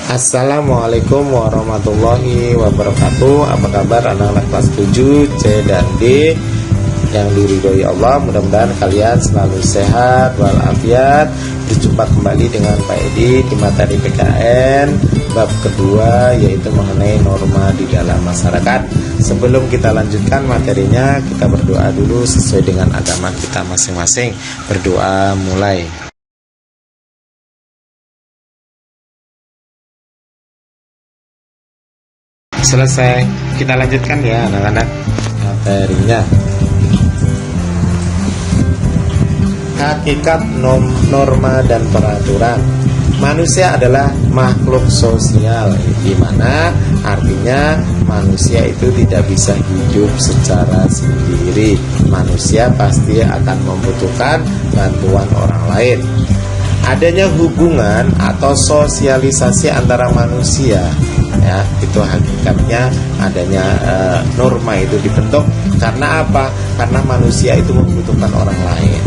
Assalamualaikum warahmatullahi wabarakatuh. Apa kabar anak-anak kelas 7 C dan D yang diridhoi Allah? Mudah-mudahan kalian selalu sehat walafiat. Berjumpa kembali dengan Pak Edi di materi PKN bab kedua, yaitu mengenai norma di dalam masyarakat. Sebelum kita lanjutkan materinya, kita berdoa dulu sesuai dengan agama kita masing-masing. Berdoa mulai. Selesai, kita lanjutkan ya anak-anak materinya. Hakikat norma dan peraturan. Manusia adalah makhluk sosial, di mana artinya manusia itu tidak bisa hidup secara sendiri. Manusia pasti akan membutuhkan bantuan orang lain. Adanya hubungan atau sosialisasi antara manusia, ya, itu hakikatnya adanya norma itu dibentuk karena apa? Karena manusia itu membutuhkan orang lain,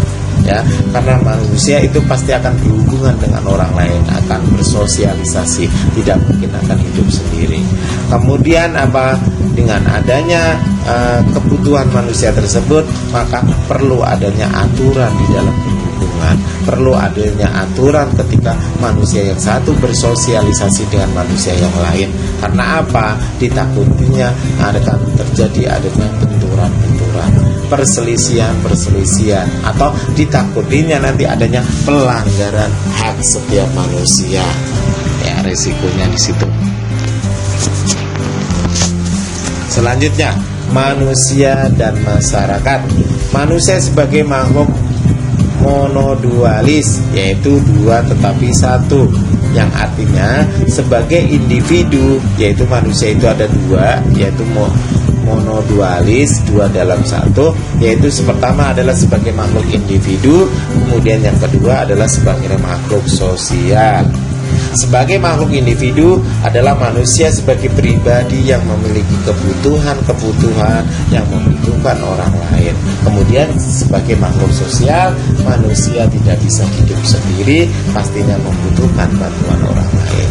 ya, karena manusia itu pasti akan berhubungan dengan orang lain, akan bersosialisasi, tidak mungkin akan hidup sendiri. Kemudian apa? Dengan adanya kebutuhan manusia tersebut, maka perlu adanya aturan di dalam hubungan, perlu adanya aturan ketika manusia yang satu bersosialisasi dengan manusia yang lain. Karena apa? Ditakutinya akan terjadi adanya benturan-benturan, perselisihan atau ditakutinya nanti adanya pelanggaran hak setiap manusia. Ya, resikonya di situ. Selanjutnya, manusia dan masyarakat. Manusia sebagai makhluk monodualis, yaitu dua tetapi satu, yang artinya sebagai individu, yaitu manusia itu ada dua, yaitu monodualis, dua dalam satu, yaitu pertama adalah sebagai makhluk individu, kemudian yang kedua adalah sebagai makhluk sosial. Sebagai makhluk individu adalah manusia sebagai pribadi yang memiliki kebutuhan yang membutuhkan orang lain. Kemudian sebagai makhluk sosial, manusia tidak bisa hidup sendiri, pastinya membutuhkan bantuan orang lain.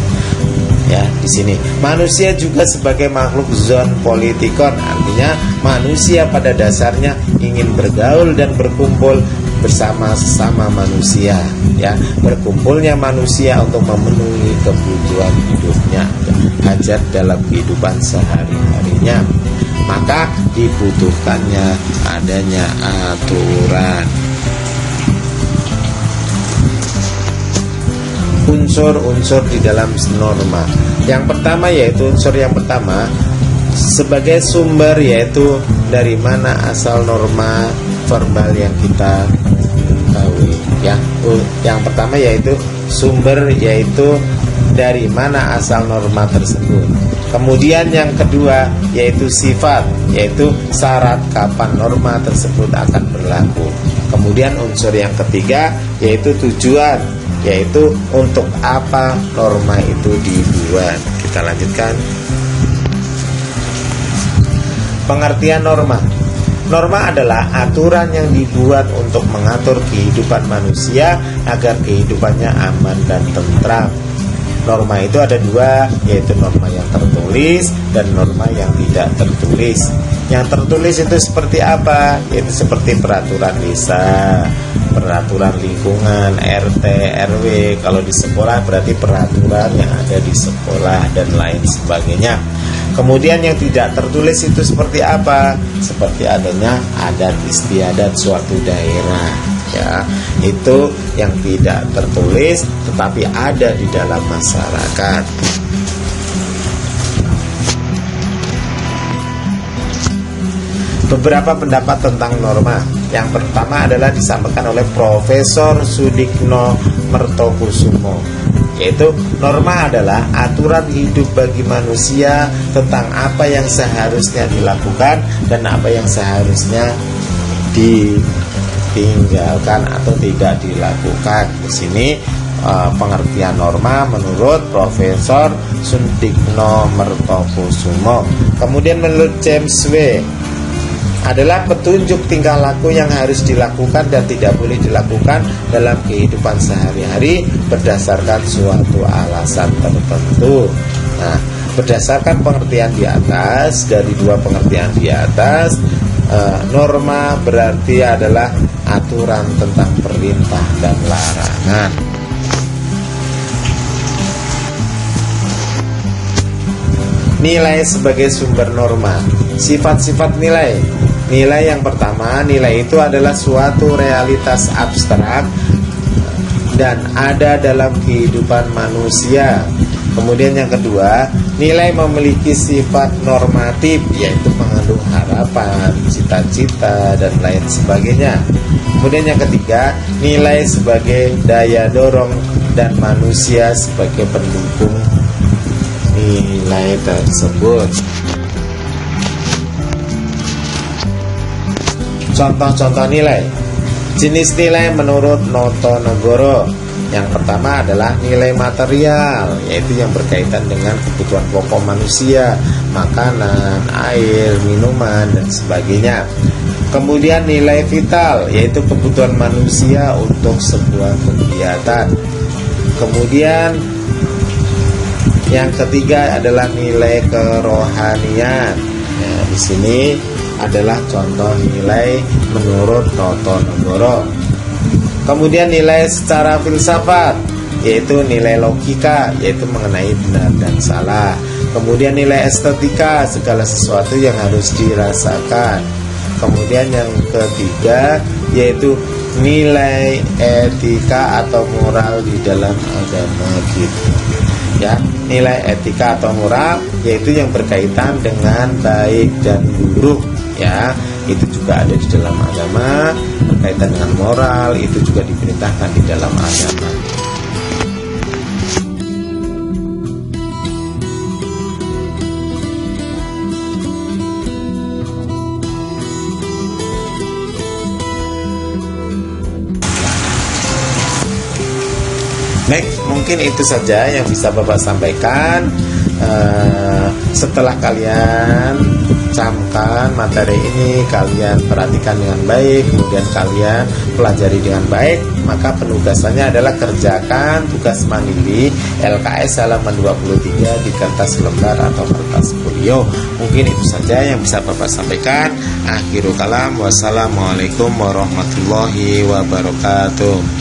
Ya, di sini manusia juga sebagai makhluk zoopolitikon, artinya manusia pada dasarnya ingin bergaul dan berkumpul bersama sesama manusia, ya, berkumpulnya manusia untuk memenuhi kebutuhan hidupnya, hajat dalam kehidupan sehari-harinya, maka dibutuhkannya adanya aturan. Unsur-unsur di dalam norma. Yang pertama yaitu unsur yang pertama sebagai sumber, yaitu dari mana asal norma verbal yang kita ketahui, ya. Yang pertama yaitu sumber, yaitu dari mana asal norma tersebut. Kemudian yang kedua yaitu sifat, yaitu syarat kapan norma tersebut akan berlaku. Kemudian unsur yang ketiga yaitu tujuan, yaitu untuk apa norma itu dibuat. Kita lanjutkan. Pengertian norma. Norma adalah aturan yang dibuat untuk mengatur kehidupan manusia agar kehidupannya aman dan tentram. Norma itu ada dua, yaitu norma yang tertulis dan norma yang tidak tertulis. Yang tertulis itu seperti apa? Yaitu seperti peraturan desa, peraturan lingkungan, RT, RW. Kalau di sekolah berarti peraturan yang ada di sekolah dan lain sebagainya. Kemudian yang tidak tertulis itu seperti apa? Seperti adanya adat istiadat suatu daerah, ya. Itu yang tidak tertulis tetapi ada di dalam masyarakat. Beberapa pendapat tentang norma. Yang pertama adalah disampaikan oleh Profesor Sudikno Mertokusumo, yaitu norma adalah aturan hidup bagi manusia tentang apa yang seharusnya dilakukan dan apa yang seharusnya ditinggalkan atau tidak dilakukan. Di sini pengertian norma menurut Profesor Sudikno Mertokusumo. Kemudian menurut James W. adalah petunjuk tingkah laku yang harus dilakukan dan tidak boleh dilakukan dalam kehidupan sehari-hari berdasarkan suatu alasan tertentu. Nah, berdasarkan pengertian di atas, dari dua pengertian di atas, norma berarti adalah aturan tentang perintah dan larangan. Nilai sebagai sumber norma. Sifat-sifat nilai. Nilai yang pertama, nilai itu adalah suatu realitas abstrak dan ada dalam kehidupan manusia. Kemudian yang kedua, nilai memiliki sifat normatif, yaitu mengandung harapan, cita-cita, dan lain sebagainya. Kemudian yang ketiga, nilai sebagai daya dorong dan manusia sebagai pendukung nilai tersebut. Contoh-contoh nilai. Jenis nilai menurut Notonegoro. Yang pertama adalah nilai material, yaitu yang berkaitan dengan kebutuhan pokok manusia, makanan, air, minuman, dan sebagainya. Kemudian nilai vital, yaitu kebutuhan manusia untuk sebuah kegiatan. Kemudian yang ketiga adalah nilai kerohanian. Nah, di sini adalah contoh nilai menurut Notonegoro. Kemudian nilai secara filsafat, yaitu nilai logika, yaitu mengenai benar dan salah. Kemudian nilai estetika, segala sesuatu yang harus dirasakan. Kemudian yang ketiga yaitu nilai etika atau moral di dalam agama gitu. Ya, nilai etika atau moral yaitu yang berkaitan dengan baik dan buruk, ya. Itu juga ada di dalam agama. Berkaitan dengan moral itu juga diperintahkan di dalam agama. Baik, mungkin itu saja yang bisa Bapak sampaikan. Setelah kalian camkan materi ini, kalian perhatikan dengan baik, kemudian kalian pelajari dengan baik, maka penugasannya adalah kerjakan tugas mandiri LKS halaman 23 di kertas lembar atau kertas folio. Mungkin itu saja yang bisa Bapak sampaikan. Akhirul kalam, wassalamualaikum warahmatullahi wabarakatuh.